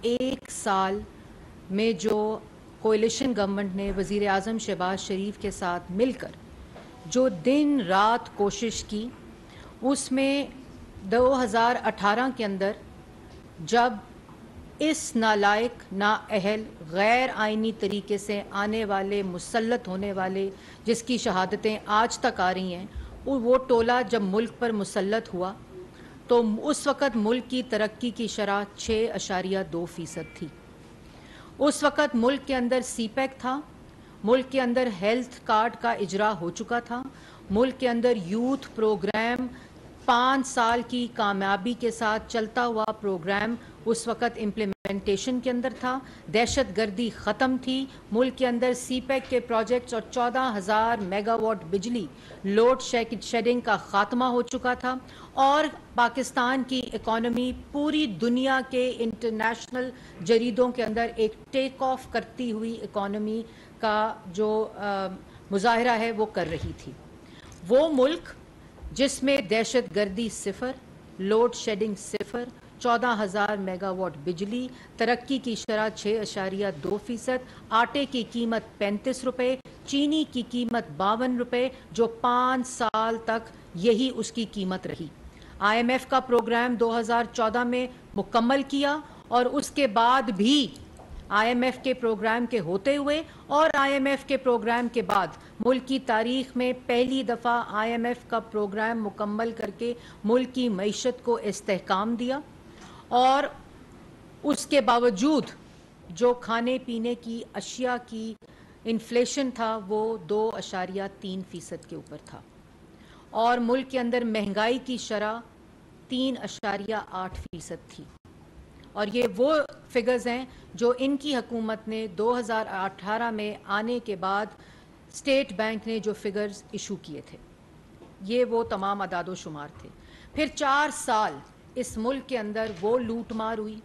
ایک سال میں جو کولیشن گورنمنٹ نے وزیر اعظم شہباز شریف کے ساتھ مل کر جو دن رات کوشش کی، اس میں 2018 کے اندر جب اس نالائق نااہل غیر آئینی طریقے سے آنے والے مسلط ہونے والے جس کی شہادتیں آج تک آ رہی ہیں، وہ ٹولہ جب ملک پر مسلط ہوا تو اس وقت ملک کی ترقی کی شرح 6.2% تھی۔ اس وقت ملک کے اندر سی پیک تھا، ملک کے اندر ہیلتھ کارڈ کا اجرا ہو چکا تھا، ملک کے اندر یوتھ پروگرام 5 سال کی کامیابی کے ساتھ چلتا ہوا پروگرام اس وقت امپلیمنٹیشن کے اندر تھا، دہشت گردی ختم تھی، ملک کے اندر سی پیک کے پروجیکٹس اور 14,000 میگا واٹ بجلی لوڈ شیڈنگ کا خاتمہ ہو چکا تھا، اور پاکستان کی اکانومی پوری دنیا کے انٹرنیشنل جریدوں کے اندر ایک ٹیک آف کرتی ہوئی اکانومی کا جو مظاہرہ ہے وہ کر رہی تھی۔ وہ ملک جس میں دہشت گردی 0، لوڈ شیڈنگ 0، 14,000 میگا واٹ بجلی، ترقی کی شرح 6.2%، آٹے کی قیمت 35 روپے، چینی کی قیمت 52 روپے، جو 5 سال تک یہی اس کی قیمت رہی۔ آئی ایم ایف کا پروگرام 2014 میں مکمل کیا، اور اس کے بعد بھی آئی ایم ایف کے پروگرام کے ہوتے ہوئے اور آئی ایم ایف کے پروگرام کے بعد ملک کی تاریخ میں پہلی دفعہ آئی ایم ایف کا پروگرام مکمل کر کے ملک کی معیشت کو استحکام دیا، اور اس کے باوجود جو کھانے پینے کی اشیاء کی انفلیشن تھا وہ 2.3% کے اوپر تھا، اور ملک کے اندر مہنگائی کی شرح 3.8% تھی۔ اور یہ وہ فگرز ہیں جو ان کی حکومت نے 2018 میں آنے کے بعد اسٹیٹ بینک نے جو فگرز ایشو کیے تھے، یہ وہ تمام اعداد و شمار تھے۔ پھر 4 سال اس ملک کے اندر وہ لوٹ مار ہوئی،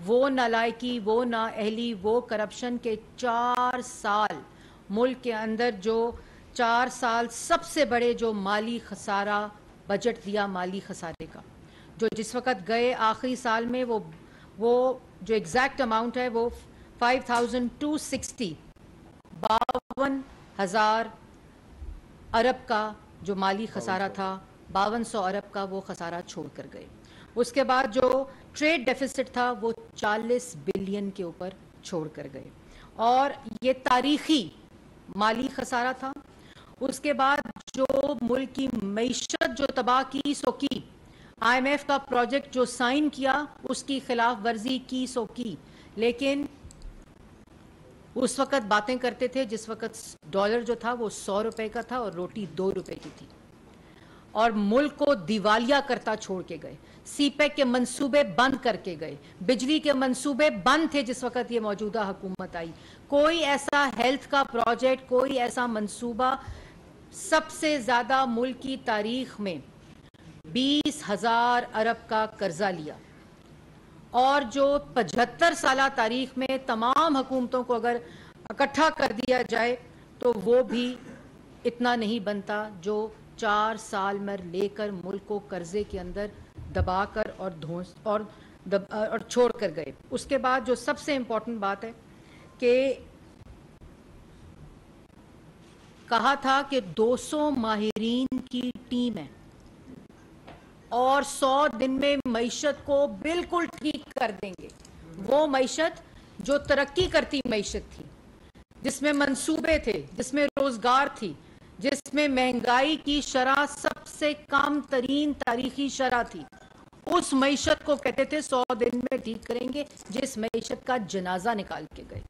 وہ نالائکی، وہ نااہلی، وہ کرپشن کے 4 سال ملک کے اندر جو 4 سال سب سے بڑے جو مالی خسارہ بجٹ دیا مالی خسارے کا، جو جس وقت گئے آخری سال میں وہ جو ایگزیکٹ اماؤنٹ ہے وہ 5,260 52,000 ارب کا جو مالی خسارہ تھا، 5200 ارب کا وہ خسارہ چھوڑ کر گئے۔ اس کے بعد جو ٹریڈ ڈیفیسٹ تھا وہ 40 بلین کے اوپر چھوڑ کر گئے، اور یہ تاریخی مالی خسارہ تھا۔ اس کے بعد جو ملک کی معیشت جو تباہ کی سو کی، آئی ایم ایف کا پروجیکٹ جو سائن کیا اس کی خلاف ورزی کی سو کی، لیکن اس وقت باتیں کرتے تھے جس وقت ڈالر جو تھا وہ 100 روپے کا تھا اور روٹی 2 روپے کی تھی، اور ملک کو دیوالیہ کرتا چھوڑ کے گئے، سی پیک کے منصوبے بند کر کے گئے، بجلی کے منصوبے بند تھے جس وقت یہ موجودہ حکومت آئی، کوئی ایسا ہیلتھ کا پروجیکٹ، کوئی ایسا منصوبہ، سب سے زیادہ ملک کی تاریخ میں 20,000 ارب کا قرضہ لیا، اور جو 75 سالہ تاریخ میں تمام حکومتوں کو اگر اکٹھا کر دیا جائے تو وہ بھی اتنا نہیں بنتا جو 4 سال میں لے کر ملک کو قرضے کے اندر دبا کر اور چھوڑ کر گئے۔ اس کے بعد جو سب سے امپورٹنٹ بات ہے کہ کہا تھا کہ 200 ماہرین کی ٹیم ہے اور 100 دن میں معیشت کو بالکل ٹھیک کر دیں گے، وہ معیشت جو ترقی کرتی معیشت تھی، جس میں منصوبے تھے، جس میں روزگار تھی، جس میں مہنگائی کی شرح سب سے کم ترین تاریخی شرح تھی، اس معیشت کو کہتے تھے 100 دن میں ٹھیک کریں گے، جس معیشت کا جنازہ نکال کے گئے،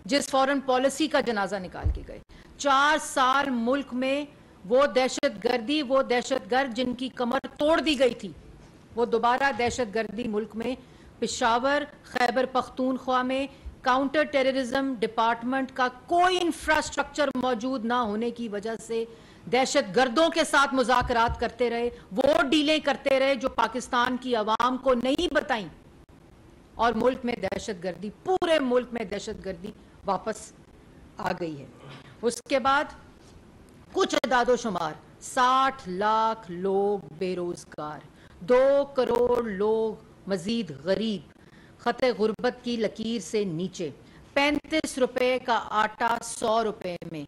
جس فورن پالیسی کا جنازہ نکال کے گئے۔ 4 سال ملک میں وہ دہشت گردی، وہ دہشت گرد جن کی کمر توڑ دی گئی تھی، وہ دوبارہ دہشت گردی ملک میں پشاور، خیبر پختونخوا میں کاؤنٹر ٹیررزم ڈپارٹمنٹ کا کوئی انفراسٹرکچر موجود نہ ہونے کی وجہ سے دہشت گردوں کے ساتھ مذاکرات کرتے رہے، وہ ڈیلیں کرتے رہے جو پاکستان کی عوام کو نہیں بتائیں، اور ملک میں دہشت گردی، پورے ملک میں دہشت گردی واپس آ گئی ہے۔ اس کے بعد کچھ اعداد و شمار، 60 لاکھ لوگ بے روزگار، 2 کروڑ لوگ مزید غریب، خط غربت کی لکیر سے نیچے، 35 روپے کا آٹا 100 روپے میں،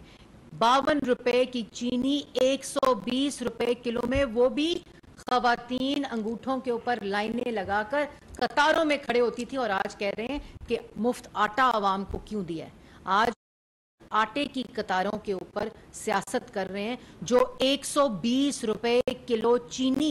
52 روپے کی چینی 120 روپے کلو میں، وہ بھی خواتین انگوٹھوں کے اوپر لائنیں لگا کر قطاروں میں کھڑے ہوتی تھی، اور آج کہہ رہے ہیں کہ مفت آٹا عوام کو کیوں دیا ہے۔ آج آٹے کی قطاروں کے اوپر سیاست کر رہے ہیں، جو 120 روپے کلو چینی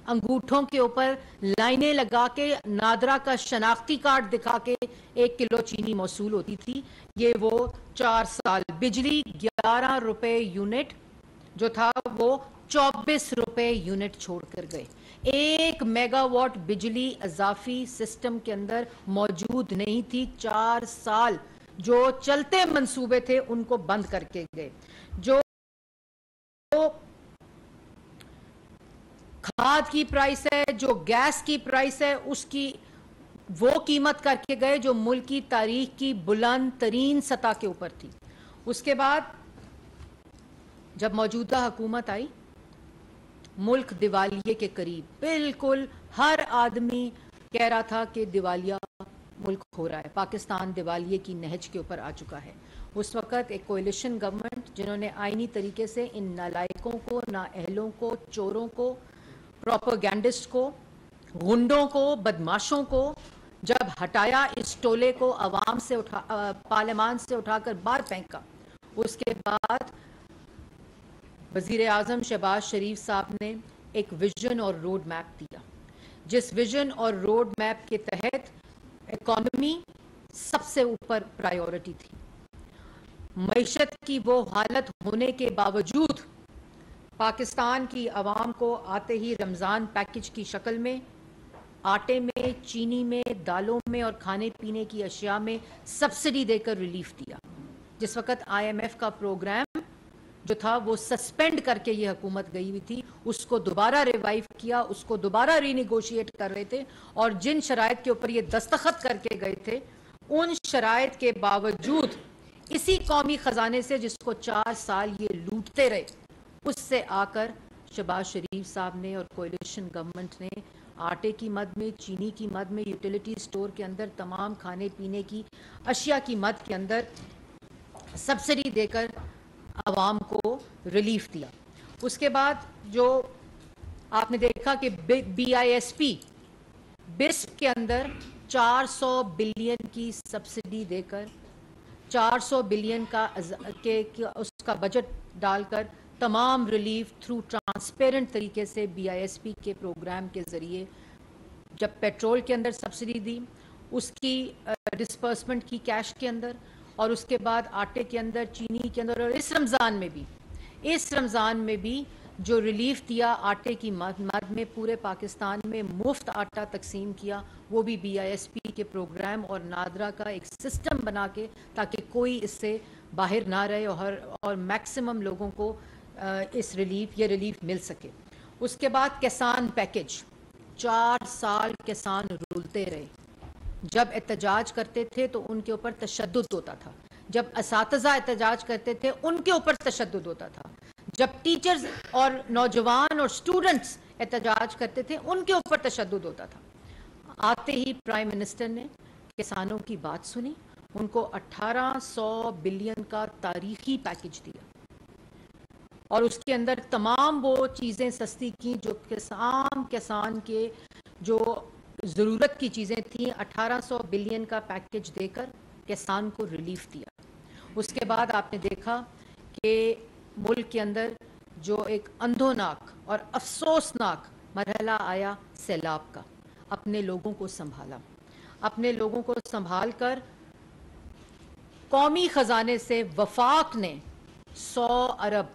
انگوٹھوں کے اوپر لائنیں لگا کے نادرا کا شناختی کارڈ دکھا کے 1 کلو چینی موصول ہوتی تھی، یہ وہ 4 سال۔ بجلی 11 روپے یونٹ جو تھا وہ 24 روپے یونٹ چھوڑ کر گئے۔ 1 میگا واٹ بجلی اضافی سسٹم کے اندر موجود نہیں تھی، 4 سال جو چلتے منصوبے تھے ان کو بند کر کے گئے۔ جو کھاد کی پرائس ہے، جو گیس کی پرائس ہے، اس کی وہ قیمت کر کے گئے جو ملک کی تاریخ کی بلند ترین سطح کے اوپر تھی۔ اس کے بعد جب موجودہ حکومت آئی، ملک دیوالیے کے قریب، بالکل ہر آدمی کہہ رہا تھا کہ دیوالیہ ملک ہو رہا ہے، پاکستان دیوالیے کی نہج کے اوپر آ چکا ہے۔ اس وقت ایک کوئلیشن گورنمنٹ، جنہوں نے آئینی طریقے سے ان نالائقوں کو، نااہلوں کو، چوروں کو، پروپیگینڈسٹ کو، غنڈوں کو، بدماشوں کو جب ہٹایا، اس ٹولے کو عوام سے پارلیمان سے اٹھا کر باہر پھینکا، اس کے بعد وزیر اعظم شہباز شریف صاحب نے ایک ویژن اور روڈ میپ دیا، جس ویژن اور روڈ میپ کے تحت اکانومی سب سے اوپر پرائیورٹی تھی۔ معیشت کی وہ حالت ہونے کے باوجود پاکستان کی عوام کو آتے ہی رمضان پیکج کی شکل میں آٹے میں، چینی میں، دالوں میں اور کھانے پینے کی اشیاء میں سبسڈی دے کر ریلیف دیا۔ جس وقت IMF کا پروگرام جو تھا وہ سسپینڈ کر کے یہ حکومت گئی ہوئی تھی، اس کو دوبارہ ریوائیو کیا، اس کو دوبارہ ری نیگوشیٹ کر رہے تھے، اور جن شرائط کے اوپر یہ دستخط کر کے گئے تھے، ان شرائط کے باوجود اسی قومی خزانے سے جس کو 4 سال یہ لوٹتے رہے، اس سے آ کر شہباز شریف صاحب نے اور کوئلیشن گورنمنٹ نے آٹے کی مد میں، چینی کی مد میں، یوٹیلیٹی سٹور کے اندر، تمام کھانے پینے کی اشیاء کی مد کے اندر سبسڈی دے کر عوام کو ریلیف دیا۔ اس کے بعد جو آپ نے دیکھا کہ BISP بسپ کے اندر 400 بلین کی سبسڈی دے کر، 400 بلین کا اس کا بجٹ ڈال کر تمام ریلیف تھرو ٹرانسپیرنٹ طریقے سے BISP کے پروگرام کے ذریعے، جب پیٹرول کے اندر سبسڈی دی، اس کی ڈسپرسمنٹ کی کیش کے اندر، اور اس کے بعد آٹے کے اندر، چینی کے اندر، اور اس رمضان میں بھی جو ریلیف دیا آٹے کی مد میں، پورے پاکستان میں مفت آٹا تقسیم کیا، وہ بھی BISP کے پروگرام اور نادرا کا ایک سسٹم بنا کے، تاکہ کوئی اس سے باہر نہ رہے اور میکسیمم لوگوں کو یہ ریلیف مل سکے۔ اس کے بعد کسان پیکج، 4 سال کسان رولتے رہے۔ جب احتجاج کرتے تھے تو ان کے اوپر تشدد ہوتا تھا، جب اساتذہ احتجاج کرتے تھے ان کے اوپر تشدد ہوتا تھا، جب ٹیچرز اور نوجوان اور سٹوڈنٹس احتجاج کرتے تھے ان کے اوپر تشدد ہوتا تھا۔ آتے ہی پرائم منسٹر نے کسانوں کی بات سنی، ان کو 1800 بلین کا تاریخی پیکج دیا، اور اس کے اندر تمام وہ چیزیں سستی کی جو کسان کے جو ضرورت کی چیزیں تھیں، 1800 بلین کا پیکج دے کر کسان کو ریلیف دیا۔ اس کے بعد آپ نے دیکھا کہ ملک کے اندر جو ایک اندھوناک اور افسوسناک مرحلہ آیا سیلاب کا، اپنے لوگوں کو سنبھالا، اپنے لوگوں کو سنبھال کر قومی خزانے سے وفاق نے 100 ارب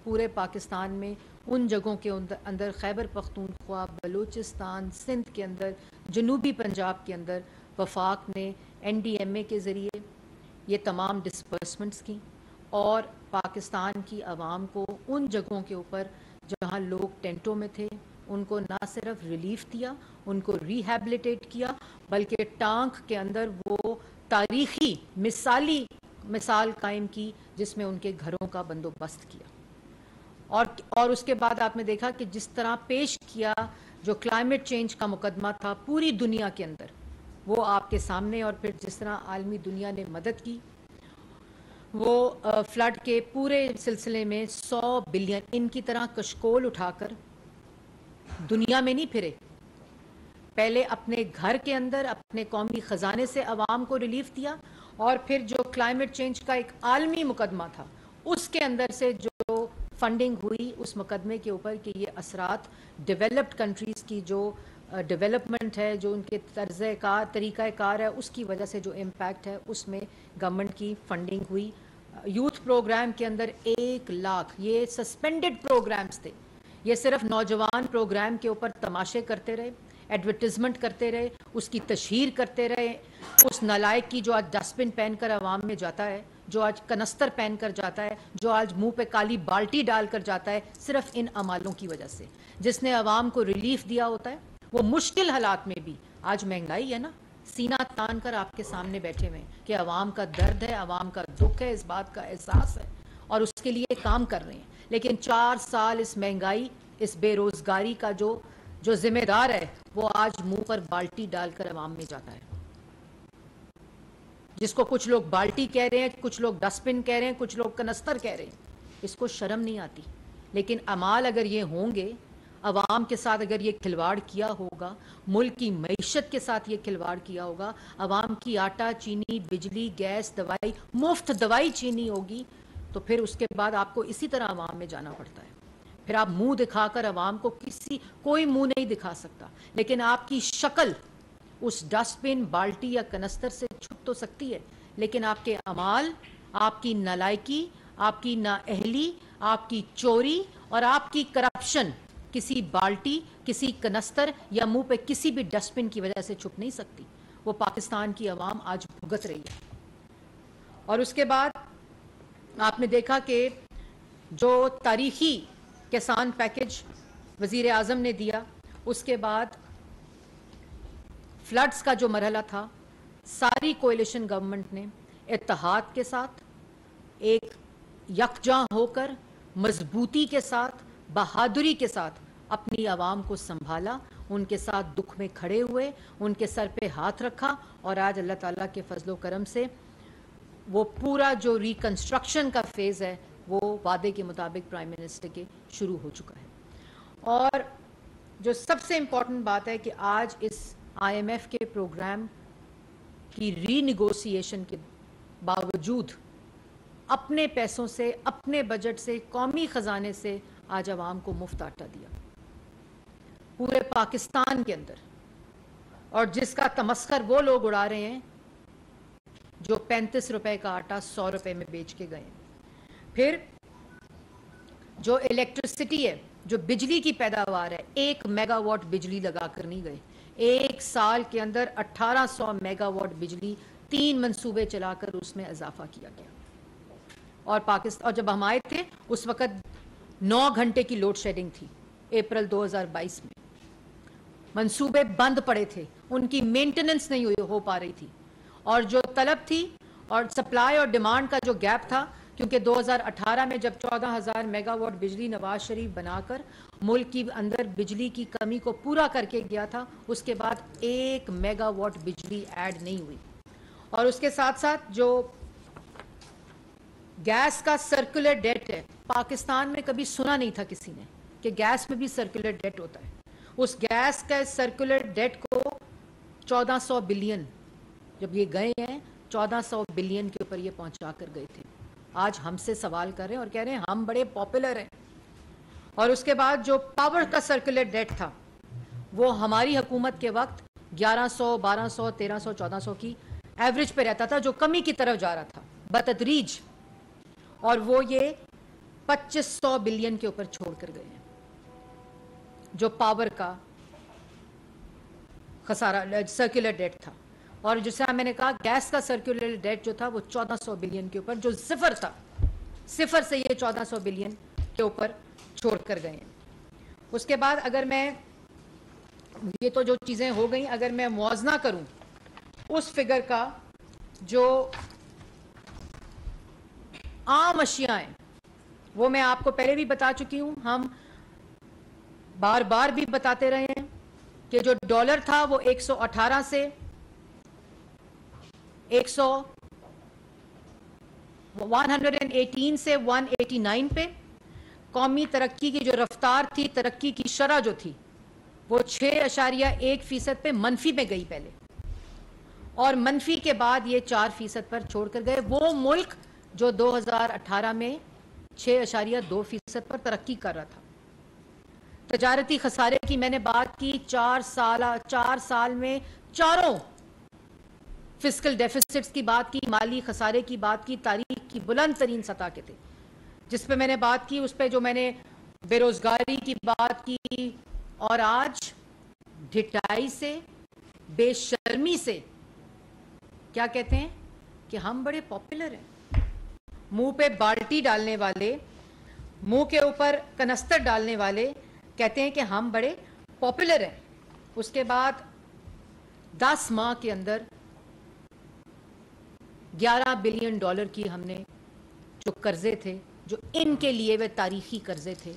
پورے پاکستان میں ان جگہوں کے اندر، خیبر پختونخوا، بلوچستان، سندھ کے اندر، جنوبی پنجاب کے اندر، وفاق نے NDMA کے ذریعے یہ تمام ڈسپرسمنٹس کی، اور پاکستان کی عوام کو ان جگہوں کے اوپر جہاں لوگ ٹینٹوں میں تھے، ان کو نہ صرف ریلیف دیا، ان کو ریہیبلیٹیٹ کیا، بلکہ ٹانک کے اندر وہ تاریخی مثال قائم کی جس میں ان کے گھروں کا بندوبست کیا۔ اور اس کے بعد آپ نے دیکھا کہ جس طرح پیش کیا جو کلائمیٹ چینج کا مقدمہ تھا پوری دنیا کے اندر، وہ آپ کے سامنے، اور پھر جس طرح عالمی دنیا نے مدد کی، وہ فلڈ کے پورے سلسلے میں 100 بلین ان کی طرح کشکول اٹھا کر دنیا میں نہیں پھرے، پہلے اپنے گھر کے اندر اپنے قومی خزانے سے عوام کو ریلیف دیا، اور پھر جو کلائمیٹ چینج کا ایک عالمی مقدمہ تھا اس کے اندر سے جو فنڈنگ ہوئی اس مقدمے کے اوپر کہ یہ اثرات ڈیولپڈ کنٹریز کی جو ڈیولپمنٹ ہے، جو ان کے طریقہ کار ہے، اس کی وجہ سے جو امپیکٹ ہے، اس میں گورنمنٹ کی فنڈنگ ہوئی۔ یوتھ پروگرام کے اندر 1 لاکھ، یہ سسپینڈڈ پروگرامز تھے، یہ صرف نوجوان پروگرام کے اوپر تماشے کرتے رہے، ایڈورٹیزمنٹ کرتے رہے، اس کی تشہیر کرتے رہے، اس نالائق کی جو آج ڈسٹ بن پہن کر عوام میں جاتا ہے، جو آج کنستر پہن کر جاتا ہے، جو آج منہ پہ کالی بالٹی ڈال کر جاتا ہے، صرف ان اعمالوں کی وجہ سے، جس نے عوام کو ریلیف دیا ہوتا ہے، وہ مشکل حالات میں بھی، آج مہنگائی ہے نا، سینہ تان کر آپ کے سامنے بیٹھے ہوئے ہیں کہ عوام کا درد ہے، عوام کا دکھ ہے، اس بات کا احساس ہے اور اس کے لیے کام کر رہے ہیں، لیکن 4 سال اس مہنگائی، اس بے روزگاری کا جو ذمہ دار ہے، وہ آج منہ پر بالٹی ڈال کر عوام میں جاتا ہے، جس کو کچھ لوگ بالٹی کہہ رہے ہیں، کچھ لوگ ڈسٹ بن کہہ رہے ہیں، کچھ لوگ کنستر کہہ رہے ہیں، اس کو شرم نہیں آتی، لیکن اعمال اگر یہ ہوں گے، عوام کے ساتھ اگر یہ کھلواڑ کیا ہوگا، ملک کی معیشت کے ساتھ یہ کھلواڑ کیا ہوگا، عوام کی آٹا چینی بجلی گیس دوائی مفت دوائی چینی ہوگی، تو پھر اس کے بعد آپ کو اسی طرح عوام میں جانا پڑتا ہے، پھر آپ منہ دکھا کر عوام کو کوئی منہ نہیں دکھا سکتا، لیکن آپ کی شکل اس ڈسٹ بن بالٹی یا کنستر سے چھپ تو سکتی ہے، لیکن آپ کے اعمال، آپ کی نالائکی، آپ کی نااہلی، آپ کی چوری اور آپ کی کرپشن کسی بالٹی، کسی کنستر یا منہ پہ کسی بھی ڈسٹ بن کی وجہ سے چھپ نہیں سکتی، وہ پاکستان کی عوام آج بھگت رہی ہے۔ اور اس کے بعد آپ نے دیکھا کہ جو تاریخی کسان پیکج وزیر اعظم نے دیا، اس کے بعد فلڈز کا جو مرحلہ تھا، ساری کوئلیشن گورنمنٹ نے اتحاد کے ساتھ، ایک یکجاں ہو کر، مضبوطی کے ساتھ، بہادری کے ساتھ اپنی عوام کو سنبھالا، ان کے ساتھ دکھ میں کھڑے ہوئے، ان کے سر پہ ہاتھ رکھا، اور آج اللہ تعالیٰ کے فضل و کرم سے وہ پورا جو ریکنسٹرکشن کا فیز ہے، وہ وعدے کے مطابق پرائم منسٹر کے شروع ہو چکا ہے۔ اور جو سب سے امپورٹنٹ بات ہے کہ آج اس آئی ایم ایف کے پروگرام کی ری نیگوسیشن کے باوجود اپنے پیسوں سے، اپنے بجٹ سے، قومی خزانے سے آج عوام کو مفت آٹا دیا پورے پاکستان کے اندر، اور جس کا تمسخر وہ لوگ اڑا رہے ہیں جو 35 روپے کا آٹا 100 روپے میں بیچ کے گئے۔ پھر جو الیکٹرسٹی ہے، جو بجلی کی پیداوار ہے، 1 میگا واٹ بجلی لگا کر نہیں گئے، 1 سال کے اندر 1800 میگا واٹ بجلی 3 منصوبے چلا کر اس میں اضافہ کیا گیا، اور جب ہم آئے تھے اس وقت 9 گھنٹے کی لوڈ شیڈنگ تھی، اپریل 2022 میں منصوبے بند پڑے تھے، ان کی مینٹیننس نہیں ہو پا رہی تھی، اور جو طلب تھی اور سپلائی اور ڈیمانڈ کا جو گیپ تھا، کیونکہ 2018 میں جب 14,000 میگا واٹ بجلی نواز شریف بنا کر ملک کی اندر بجلی کی کمی کو پورا کر کے گیا تھا، اس کے بعد 1 میگا واٹ بجلی ایڈ نہیں ہوئی، اور اس کے ساتھ ساتھ جو گیس کا سرکولر ڈیٹ ہے، پاکستان میں کبھی سنا نہیں تھا کسی نے کہ گیس میں بھی سرکولر ڈیٹ ہوتا ہے، اس گیس کا سرکولر ڈیٹ کو 1400 بلین جب یہ گئے ہیں، 1400 بلین کے اوپر یہ پہنچا کر گئے تھے، آج ہم سے سوال کر رہے ہیں اور کہہ رہے ہیں ہم بڑے پاپولر ہیں۔ اور اس کے بعد جو پاور کا سرکولر ڈیٹ تھا، وہ ہماری حکومت کے وقت 1100، 1200، 1300، 1400 کی ایوریج پہ رہتا تھا، جو کمی کی طرف جا رہا تھا بتدریج، اور وہ یہ 2500 بلین کے اوپر چھوڑ کر گئے ہیں، جو پاور کا خسارہ سرکولر ڈیٹ تھا۔ اور جیسا میں نے کہا، گیس کا سرکولر ڈیٹ جو تھا وہ 1400 بلین کے اوپر، جو صفر تھا، صفر سے یہ 1400 بلین کے اوپر چھوڑ کر گئے ہیں۔ اس کے بعد اگر میں یہ تو جو چیزیں ہو گئیں، اگر میں موازنہ کروں اس فگر کا، جو عام اشیاء ہیں وہ میں آپ کو پہلے بھی بتا چکی ہوں، ہم بار بار بھی بتاتے رہے ہیں کہ جو ڈالر تھا وہ 118 سے 118 سے 189 پہ. قومی ترقی کی جو رفتار تھی, ترقی کی شرح جو تھی, وہ 6.1% پہ منفی میں گئی پہلے, اور منفی کے بعد یہ 4% پر چھوڑ کر گئے. وہ ملک جو 2018 میں 6.2% پر ترقی کر رہا تھا. تجارتی خسارے کی میں نے بات کی, 4 سال میں چاروں فسکل ڈیفیسٹس کی بات کی, مالی خسارے کی بات کی, تاریخ کی بلند ترین سطح کے تھے. جس پہ میں نے بات کی اس پہ جو میں نے بے روزگاری کی بات کی, اور آج ڈھٹائی سے, بے شرمی سے کیا کہتے ہیں کہ ہم بڑے پاپولر ہیں. منہ پہ بالٹی ڈالنے والے, منہ کے اوپر کنستر ڈالنے والے کہتے ہیں کہ ہم بڑے پاپولر ہیں. اس کے بعد 10 ماہ کے اندر $11 بلین کی ہم نے جو قرضے تھے, جو ان کے لیے وہ تاریخی قرضے تھے,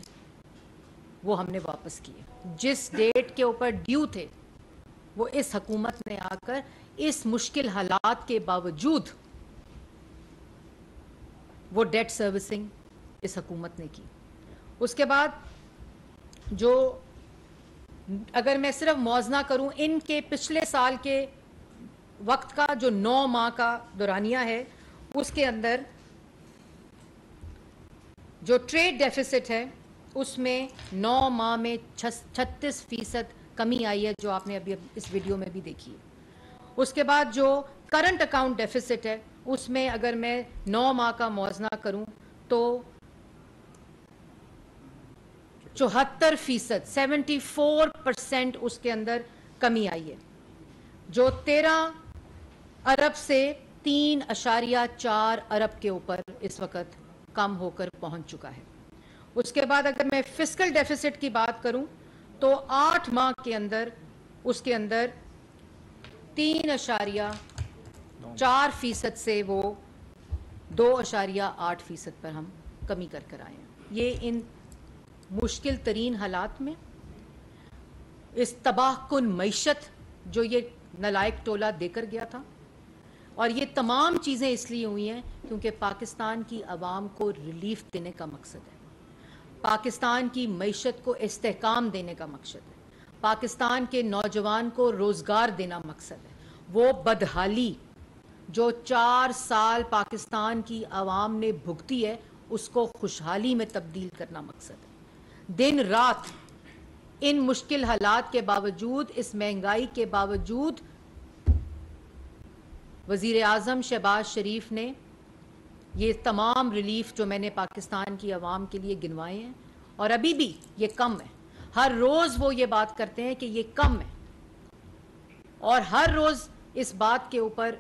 وہ ہم نے واپس کیے. جس ڈیٹ کے اوپر ڈیو تھے وہ اس حکومت نے آ کر اس مشکل حالات کے باوجود وہ ڈیٹ سروسنگ اس حکومت نے کی. اس کے بعد جو اگر میں صرف موازنہ کروں ان کے پچھلے سال کے وقت کا, جو 9 ماہ کا دورانیہ ہے, اس کے اندر جو ٹریڈ ڈیفیسٹ ہے اس میں 9 ماہ میں 36% کمی آئی ہے, جو آپ نے ابھی اس ویڈیو میں بھی دیکھی ہے. اس کے بعد جو کرنٹ اکاؤنٹ ڈیفیسٹ ہے اس میں اگر میں 9 ماہ کا موازنہ کروں تو 74%, 74% اس کے اندر کمی آئی ہے, جو 13 ارب سے 3.4 ارب کے اوپر اس وقت کم ہو کر پہنچ چکا ہے. اس کے بعد اگر میں فسکل ڈیفیسٹ کی بات کروں تو 8 ماہ کے اندر اس کے اندر 3.4% سے وہ 2.8% پر ہم کمی کر آئے ہیں. یہ ان مشکل ترین حالات میں اس تباہ کن معیشت جو یہ نالائق ٹولہ دے کر گیا تھا, اور یہ تمام چیزیں اس لیے ہوئی ہیں کیونکہ پاکستان کی عوام کو ریلیف دینے کا مقصد ہے, پاکستان کی معیشت کو استحکام دینے کا مقصد ہے, پاکستان کے نوجوان کو روزگار دینا مقصد ہے. وہ بدحالی جو 4 سال پاکستان کی عوام نے بھگتی ہے اس کو خوشحالی میں تبدیل کرنا مقصد ہے. دن رات ان مشکل حالات کے باوجود, اس مہنگائی کے باوجود, وزیر اعظم شہباز شریف نے یہ تمام ریلیف جو میں نے پاکستان کی عوام کے لیے گنوائے ہیں, اور ابھی بھی یہ کم ہے, ہر روز وہ یہ بات کرتے ہیں کہ یہ کم ہے, اور ہر روز اس بات کے اوپر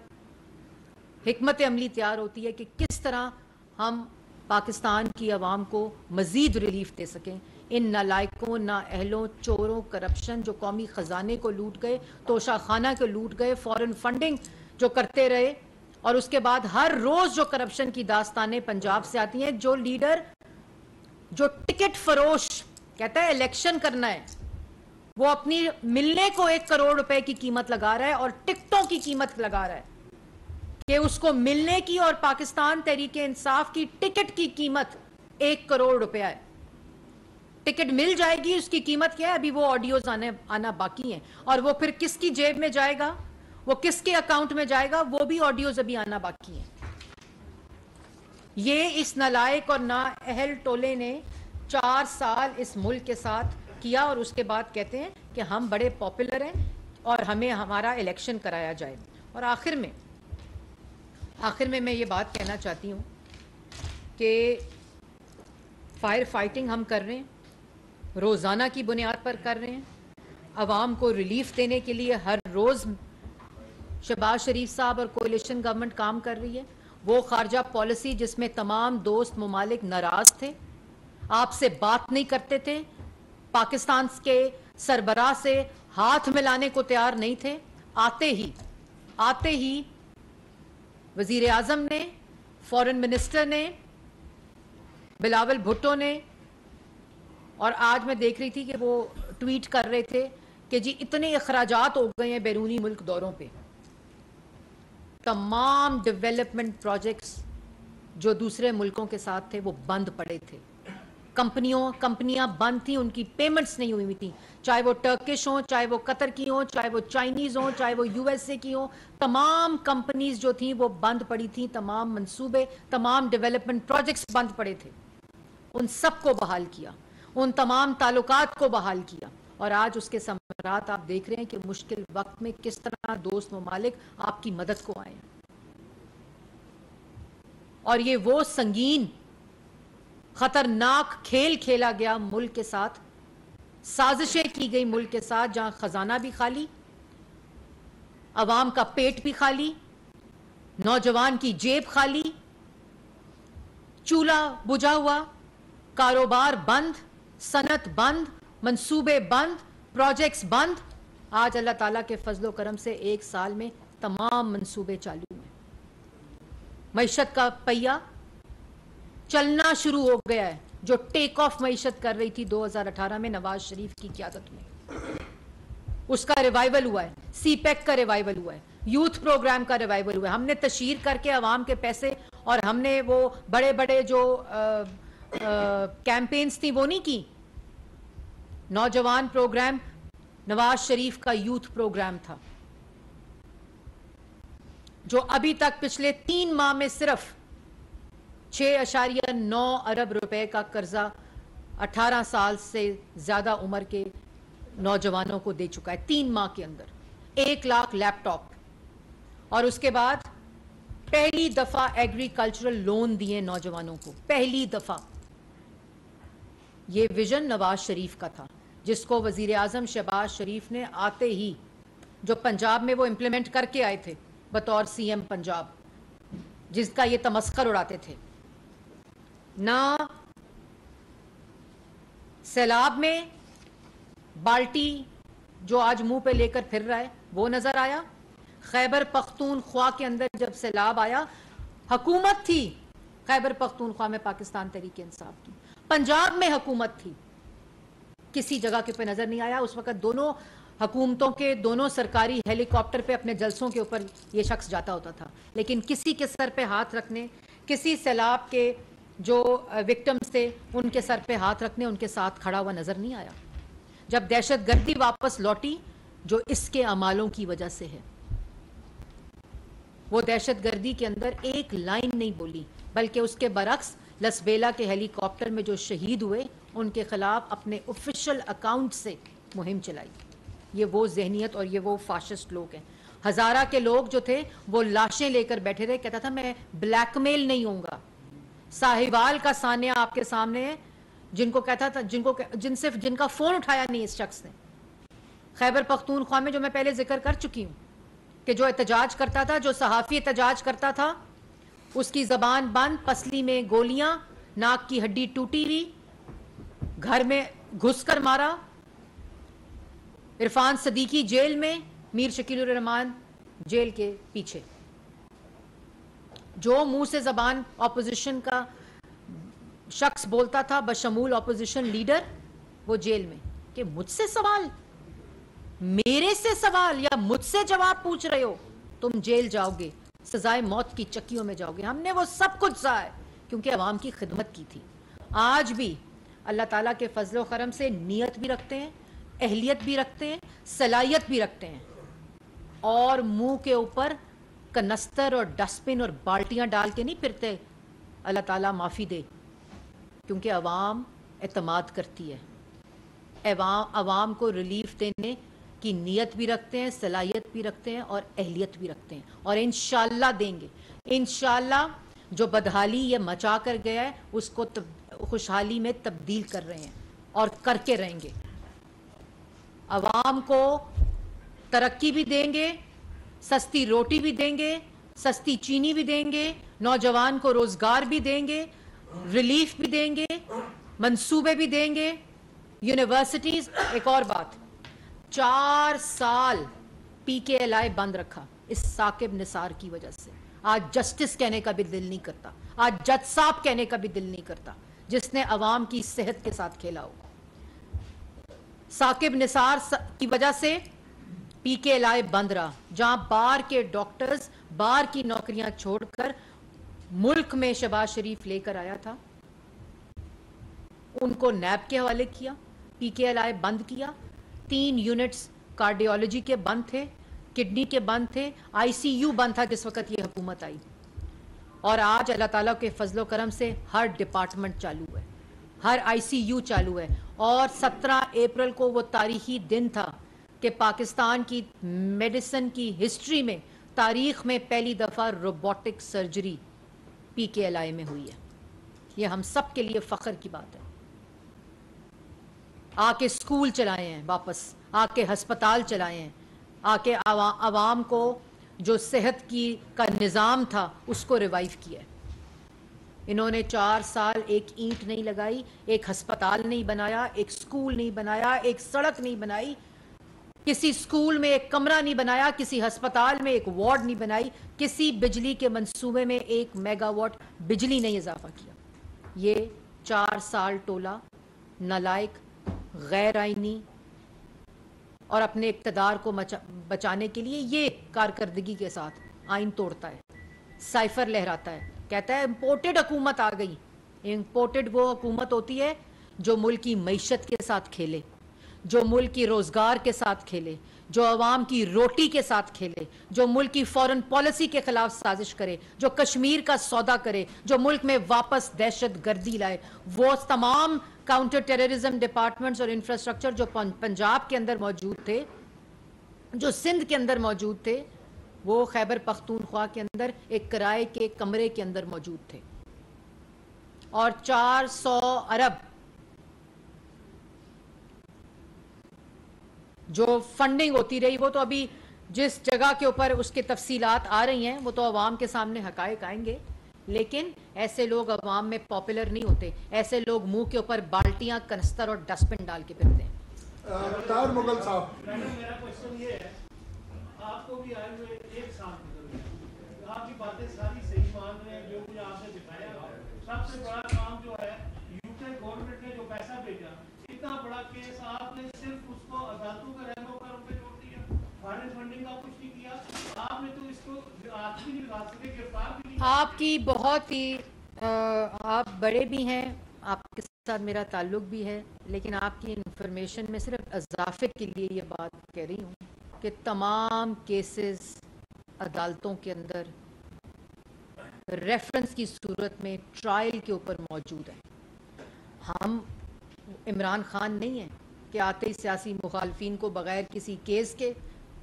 حکمت عملی تیار ہوتی ہے کہ کس طرح ہم پاکستان کی عوام کو مزید ریلیف دے سکیں. ان نالائقوں, نااہلوں, چوروں, کرپشن جو قومی خزانے کو لوٹ گئے, توشہ خانہ کو لوٹ گئے, فورن فنڈنگ جو کرتے رہے, اور اس کے بعد ہر روز جو کرپشن کی داستانیں پنجاب سے آتی ہیں, جو لیڈر جو ٹکٹ فروش کہتا ہے الیکشن کرنا ہے, وہ اپنی ملنے کو 1 کروڑ روپے کی قیمت لگا رہا ہے اور ٹکٹوں کی قیمت لگا رہا ہے کہ اس کو ملنے کی اور پاکستان تحریک انصاف کی ٹکٹ کی قیمت 1 کروڑ روپے ہے. ٹکٹ مل جائے گی, اس کی قیمت کیا ہے, ابھی وہ آڈیوز آنا باقی ہیں, اور وہ پھر کس کی جیب میں جائے گا, وہ کس کے اکاؤنٹ میں جائے گا, وہ بھی آڈیوز ابھی آنا باقی ہیں. یہ اس نالائق اور نااہل ٹولے نے 4 سال اس ملک کے ساتھ کیا, اور اس کے بعد کہتے ہیں کہ ہم بڑے پاپولر ہیں اور ہمیں ہمارا الیکشن کرایا جائے. اور آخر میں میں یہ بات کہنا چاہتی ہوں کہ فائر فائٹنگ ہم کر رہے ہیں, روزانہ کی بنیاد پر کر رہے ہیں, عوام کو ریلیف دینے کے لیے ہر روز شہباز شریف صاحب اور کولیشن گورنمنٹ کام کر رہی ہے. وہ خارجہ پالیسی جس میں تمام دوست ممالک ناراض تھے, آپ سے بات نہیں کرتے تھے, پاکستان کے سربراہ سے ہاتھ ملانے کو تیار نہیں تھے, آتے ہی وزیر اعظم نے, فورن منسٹر نے, بلاول بھٹو نے, اور آج میں دیکھ رہی تھی کہ وہ ٹویٹ کر رہے تھے کہ جی اتنے اخراجات ہو گئے ہیں بیرونی ملک دوروں پہ, تمام ڈیولپمنٹ پروجیکٹس جو دوسرے ملکوں کے ساتھ تھے وہ بند پڑے تھے. کمپنیاں بند تھیں, ان کی پیمنٹس نہیں ہوئی تھیں, چاہے وہ ٹرکش ہوں, چاہے وہ قطر کی ہوں, چاہے وہ چائنیز ہوں, چاہے وہ یو ایس اے کی ہوں. تمام کمپنیز جو تھیں وہ بند پڑی تھیں, تمام منصوبے, تمام ڈیولپمنٹ پروجیکٹس بند پڑے تھے. ان سب کو بحال کیا, ان تمام تعلقات کو بحال کیا, اور آج اس کے ثمرات آپ دیکھ رہے ہیں کہ مشکل وقت میں کس طرح دوست ممالک آپ کی مدد کو آئے. اور یہ وہ سنگین خطرناک کھیل کھیلا گیا ملک کے ساتھ, سازشیں کی گئی ملک کے ساتھ, جہاں خزانہ بھی خالی, عوام کا پیٹ بھی خالی, نوجوان کی جیب خالی, چولہا بجھا ہوا, کاروبار بند, صنعت بند, منصوبے بند, پروجیکٹس بند. آج اللہ تعالیٰ کے فضل و کرم سے 1 سال میں تمام منصوبے چالو ہیں. معیشت کا پہیہ چلنا شروع ہو گیا ہے. جو ٹیک آف معیشت کر رہی تھی 2018 میں نواز شریف کی قیادت میں, اس کا ریوائول ہوا ہے. سی پیک کا ریوائول ہوا ہے, یوتھ پروگرام کا ریوائول ہوا ہے. ہم نے تشہیر کر کے عوام کے پیسے, اور ہم نے وہ بڑے بڑے جو کیمپینز تھی وہ نہیں کی. نوجوان پروگرام نواز شریف کا یوتھ پروگرام تھا, جو ابھی تک پچھلے 3 ماہ میں صرف 6.9 ارب روپے کا قرضہ 18 سال سے زیادہ عمر کے نوجوانوں کو دے چکا ہے. 3 ماہ کے اندر 1 لاکھ لیپ ٹاپ, اور اس کے بعد پہلی دفعہ ایگریکلچرل لون دیے نوجوانوں کو, پہلی دفعہ. یہ ویژن نواز شریف کا تھا, جس کو وزیر اعظم شہباز شریف نے آتے ہی, جو پنجاب میں وہ امپلیمنٹ کر کے آئے تھے بطور سی ایم پنجاب, جس کا یہ تمسخر اڑاتے تھے. نہ سیلاب میں بالٹی جو آج منہ پہ لے کر پھر رہا ہے وہ نظر آیا. خیبر پختونخوا کے اندر جب سیلاب آیا, حکومت تھی خیبر پختونخوا میں پاکستان تحریک انصاف کی, پنجاب میں حکومت تھی, کسی جگہ کے پہ نظر نہیں آیا. اس وقت دونوں حکومتوں کے دونوں سرکاری ہیلی کاپٹر پہ اپنے جلسوں کے اوپر یہ شخص جاتا ہوتا تھا, لیکن کسی کے سر پہ ہاتھ رکھنے, کسی سیلاب کے جو وکٹمز تھے ان کے سر پہ ہاتھ رکھنے, ان کے ساتھ کھڑا ہوا نظر نہیں آیا. جب دہشت گردی واپس لوٹی, جو اس کے اعمالوں کی وجہ سے ہے, وہ دہشت گردی کے اندر ایک لائن نہیں بولی, بلکہ اس کے برعکس لسبیلا کے ہیلی کاپٹر میں جو شہید ہوئے ان کے خلاف اپنے آفیشل اکاؤنٹ سے مہم چلائی. یہ وہ ذہنیت اور یہ وہ فاشسٹ لوگ ہیں. ہزارہ کے لوگ جو تھے وہ لاشیں لے کر بیٹھے رہے, کہتا تھا میں بلیک میل نہیں ہوں گا. ساہیوال کا سانیہ آپ کے سامنے ہے, جن کو کہتا تھا, جن کا فون اٹھایا نہیں اس شخص نے. خیبر پختونخوا میں جو میں پہلے ذکر کر چکی ہوں کہ جو احتجاج کرتا تھا, جو صحافی احتجاج کرتا تھا, اس کی زبان بند, پسلی میں گولیاں, ناک کی ہڈی ٹوٹی ہوئی, گھر میں گھس کر مارا. عرفان صدیقی جیل میں, میر شکیل الرحمان جیل کے پیچھے. جو منہ سے زبان اپوزیشن کا شخص بولتا تھا بشمول اپوزیشن لیڈر, وہ جیل میں. کہ مجھ سے سوال, میرے سے سوال, یا مجھ سے جواب پوچھ رہے ہو, تم جیل جاؤ گے, سزائے موت کی چکیوں میں جاؤ گے. ہم نے وہ سب کچھ سہا ہے کیونکہ عوام کی خدمت کی تھی. آج بھی اللہ تعالیٰ کے فضل و کرم سے نیت بھی رکھتے ہیں, اہلیت بھی رکھتے ہیں, صلاحیت بھی رکھتے ہیں, اور منہ کے اوپر کنستر اور ڈسٹ بن اور بالٹیاں ڈال کے نہیں پھرتے. اللہ تعالیٰ معافی دے, کیونکہ عوام اعتماد کرتی ہے. عوام کو ریلیف دینے کی نیت بھی رکھتے ہیں, صلاحیت بھی رکھتے ہیں, اور اہلیت بھی رکھتے ہیں, اور انشاءاللہ دیں گے. انشاءاللہ جو بدحالی یہ مچا کر گیا ہے اس کو خوشحالی میں تبدیل کر رہے ہیں, اور کر کے رہیں گے. عوام کو ترقی بھی دیں گے, سستی روٹی بھی دیں گے, سستی چینی بھی دیں گے, نوجوان کو روزگار بھی دیں گے, ریلیف بھی دیں گے, منصوبے بھی دیں گے, یونیورسٹیز. ایک اور بات, 4 سال پی کے ایل آئی بند رکھا اس ثاقب نثار کی وجہ سے. آج جسٹس کہنے کا بھی دل نہیں کرتا, آج جج صاحب کہنے کا بھی دل نہیں کرتا, جس نے عوام کی صحت کے ساتھ کھیلا ہو. ثاقب نثار کی وجہ سے پی کے ایل آئی بند رہا, جہاں بار کے ڈاکٹرز بار کی نوکریاں چھوڑ کر ملک میں شہباز شریف لے کر آیا تھا. ان کو نیب کے حوالے کیا, پی کے ایل آئی بند کیا, 3 یونٹس کارڈیالوجی کے بند تھے, کڈنی کے بند تھے, آئی سی یو بند تھا جس وقت یہ حکومت آئی. اور آج اللہ تعالیٰ کے فضل و کرم سے ہر ڈپارٹمنٹ چالو ہے, ہر آئی سی یو چالو ہے. اور 17 اپریل کو وہ تاریخی دن تھا کہ پاکستان کی میڈیسن کی ہسٹری میں, تاریخ میں پہلی دفعہ روبوٹک سرجری پی کے ایل آئی میں ہوئی ہے. یہ ہم سب کے لیے فخر کی بات ہے. آ کے اسکول چلائے ہیں واپس, آ کے ہسپتال چلائے ہیں, آ کے عوام کو جو صحت کا نظام تھا اس کو ریوائیو کیا ہے. انہوں نے 4 سال ایک اینٹ نہیں لگائی, ایک ہسپتال نہیں بنایا, ایک اسکول نہیں بنایا, ایک سڑک نہیں بنائی, کسی اسکول میں ایک کمرہ نہیں بنایا, کسی ہسپتال میں ایک وارڈ نہیں بنائی, کسی بجلی کے منصوبے میں 1 میگا واٹ بجلی نہیں اضافہ کیا. یہ 4 سال ٹولہ نالائق, غیر آئینی اور اپنے اقتدار کو بچانے کے لیے یہ کارکردگی کے ساتھ آئین توڑتا ہے, سائفر لہراتا ہے, کہتا ہے امپورٹڈ حکومت آ گئی. امپورٹڈ وہ حکومت ہوتی ہے جو ملک کی معیشت کے ساتھ کھیلے, جو ملک کی روزگار کے ساتھ کھیلے, جو عوام کی روٹی کے ساتھ کھیلے, جو ملک کی فورن پالیسی کے خلاف سازش کرے, جو کشمیر کا سودا کرے, جو ملک میں واپس دہشت گردی لائے. وہ تمام کاؤنٹر ٹیررزم ڈپارٹمنٹس اور انفراسٹرکچر جو پنجاب کے اندر موجود تھے, جو سندھ کے اندر موجود تھے, وہ خیبر پختونخوا کے اندر ایک کرائے کے کمرے کے اندر موجود تھے. اور 400 ارب جو فنڈنگ ہوتی رہی, وہ تو ابھی جس جگہ کے اوپر اس کے تفصیلات آ رہی ہیں وہ تو عوام کے سامنے حقائق آئیں گے. لیکن ایسے لوگ عوام میں پاپولر نہیں ہوتے, ایسے لوگ منہ کے اوپر بالٹیاں, کنستر اور ڈسٹ بن ڈال کے پھرتے ہیں. مغل صاحب, میرا کوشچن یہ ہے, آپ کو بھی آئے ہوئے 1 سال گزر گیا, آپ کی باتیں ساری صحیح مان رہے ہیں, جو مجھے آپ نے دکھایا. سب سے بڑا کام جو ہے یو کے گورنمنٹ نے جو پیسہ بھیجا, اتنا بڑا کیس, آپ نے صرف اس کو عدالتوں کا رہنما پر ان پہ چھوڑ دیا, فارن فنڈنگ کا کچھ نہیں کیا. آپ نے تو اس کو آج بھی نہیں لگا سکتے, گرفتار بھی نہیں. آپ کی بہت ہی آپ بڑے بھی ہیں, آپ کے ساتھ میرا تعلق بھی ہے, لیکن آپ کی انفارمیشن میں صرف اضافے کے لیے یہ بات کہہ رہی ہوں کہ تمام کیسز عدالتوں کے اندر ریفرنس کی صورت میں ٹرائل کے اوپر موجود ہیں. ہم عمران خان نہیں ہیں کہ آتے ہی سیاسی مخالفین کو بغیر کسی کیس کے,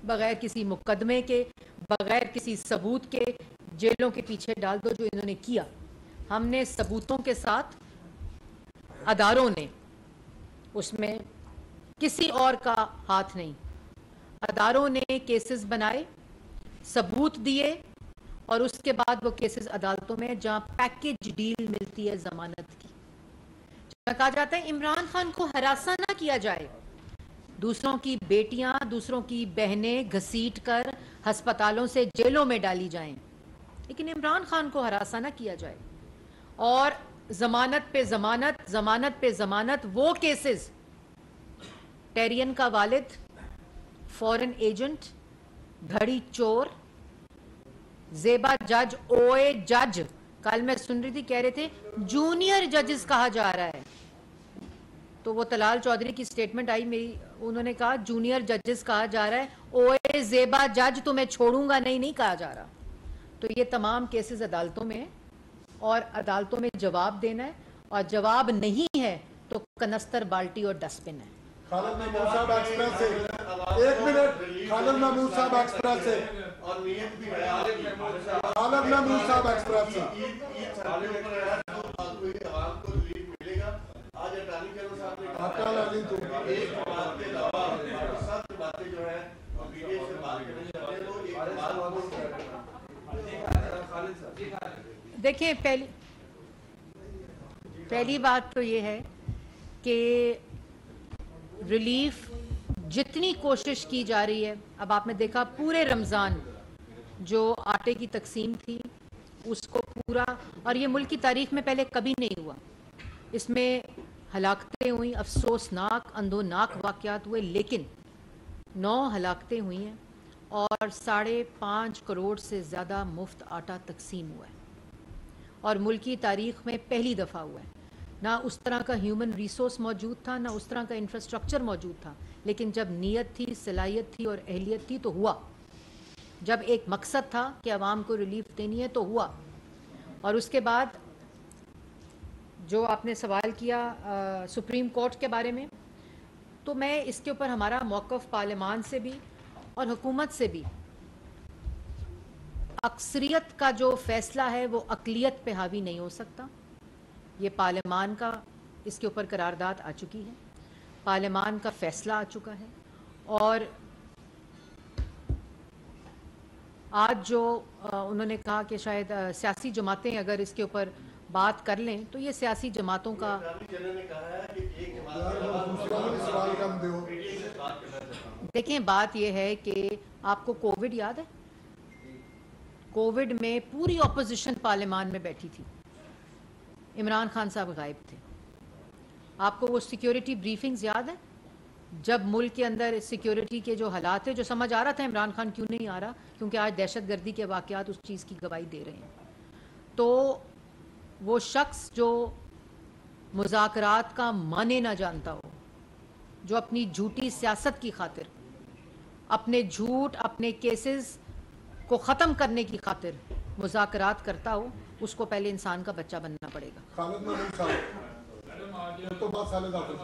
بغیر کسی مقدمے کے, بغیر کسی ثبوت کے جیلوں کے پیچھے ڈال دو, جو انہوں نے کیا. ہم نے ثبوتوں کے ساتھ, اداروں نے, اس میں کسی اور کا ہاتھ نہیں, اداروں نے کیسز بنائے, ثبوت دیے, اور اس کے بعد وہ کیسز عدالتوں میں جہاں پیکج ڈیل ملتی ہے ضمانت کی, جہاں کہا جاتا ہے عمران خان کو ہراساں نہ کیا جائے, دوسروں کی بیٹیاں, دوسروں کی بہنیں گھسیٹ کر ہسپتالوں سے جیلوں میں ڈالی جائیں, لیکن عمران خان کو ہراساں نہ کیا جائے. اور ضمانت پہ ضمانت, ضمانت پہ ضمانت, وہ کیسز, ٹیرین کا والد, فورن ایجنٹ, گھڑی چور, زیبا جج, اوے جج, کل میں سن رہی تھی کہہ رہے تھے جونیئر ججز کہا جا رہا ہے, تو وہ طلال چودھری کی سٹیٹمنٹ آئی میری, انہوں نے کہا جونیئر ججز کہا جا رہا ہے, اوے زیبا جج تمہیں چھوڑوں گا نہیں کہا جا رہا. تو یہ تمام کیسز عدالتوں میں ہیں, اور عدالتوں میں جواب دینا ہے, اور جواب نہیں ہے تو کنستر, بالٹی اور ڈسٹ بن ہے. خالد محمود صاحب ایکسپریس سے 1 منٹ, خالد محمود صاحب ایکسپریس سے, خالد محمود صاحب ایکسپریس سے. آپ کا لازم تو دیکھیں, پہلی بات تو یہ ہے کہ ریلیف جتنی کوشش کی جا رہی ہے, اب آپ نے دیکھا پورے رمضان جو آٹے کی تقسیم تھی اس کو پورا, اور یہ ملک کی تاریخ میں پہلے کبھی نہیں ہوا, اس میں ہلاکتیں ہوئیں, افسوسناک اندھوناک واقعات ہوئے, لیکن 9 ہلاکتیں ہوئی ہیں, اور 5.5 کروڑ سے زیادہ مفت آٹا تقسیم ہوا ہے، اور ملک کی تاریخ میں پہلی دفعہ ہوا ہے۔ نہ اس طرح کا ہیومن ریسورس موجود تھا، نہ اس طرح کا انفراسٹرکچر موجود تھا، لیکن جب نیت تھی، صلاحیت تھی اور اہلیت تھی تو ہوا۔ جب ایک مقصد تھا کہ عوام کو ریلیف دینی ہے تو ہوا۔ اور اس کے بعد جو آپ نے سوال کیا سپریم کورٹ کے بارے میں، تو میں اس کے اوپر ہمارا موقف پارلیمان سے بھی اور حکومت سے بھی، اکثریت کا جو فیصلہ ہے وہ اقلیت پہ حاوی نہیں ہو سکتا۔ یہ پارلیمان کا اس کے اوپر قرارداد آ چکی ہے، پارلیمان کا فیصلہ آ چکا ہے، اور آج جو انہوں نے کہا کہ شاید سیاسی جماعتیں اگر اس کے اوپر بات کر لیں تو یہ سیاسی جماعتوں کا، دیکھیں بات یہ ہے کہ آپ کو کووڈ یاد ہے؟ کووڈ میں پوری اپوزیشن پارلیمان میں بیٹھی تھی، عمران خان صاحب غائب تھے۔ آپ کو وہ سیکیورٹی بریفنگز یاد ہیں جب ملک کے اندر سیکیورٹی کے جو حالات تھے، جو سمجھ آ رہا تھا عمران خان کیوں نہیں آ رہا، کیونکہ آج دہشت گردی کے واقعات اس چیز کی گواہی دے رہے ہیں۔ تو وہ شخص جو مذاکرات کا معنی نہ جانتا ہو، جو اپنی جھوٹی سیاست کی خاطر، اپنے جھوٹ، اپنے کیسز کو ختم کرنے کی خاطر مذاکرات کرتا ہو، اس کو پہلے انسان کا بچہ بننا پڑے گا۔ خالد میں نہیں صاحب تو بات خالد آفر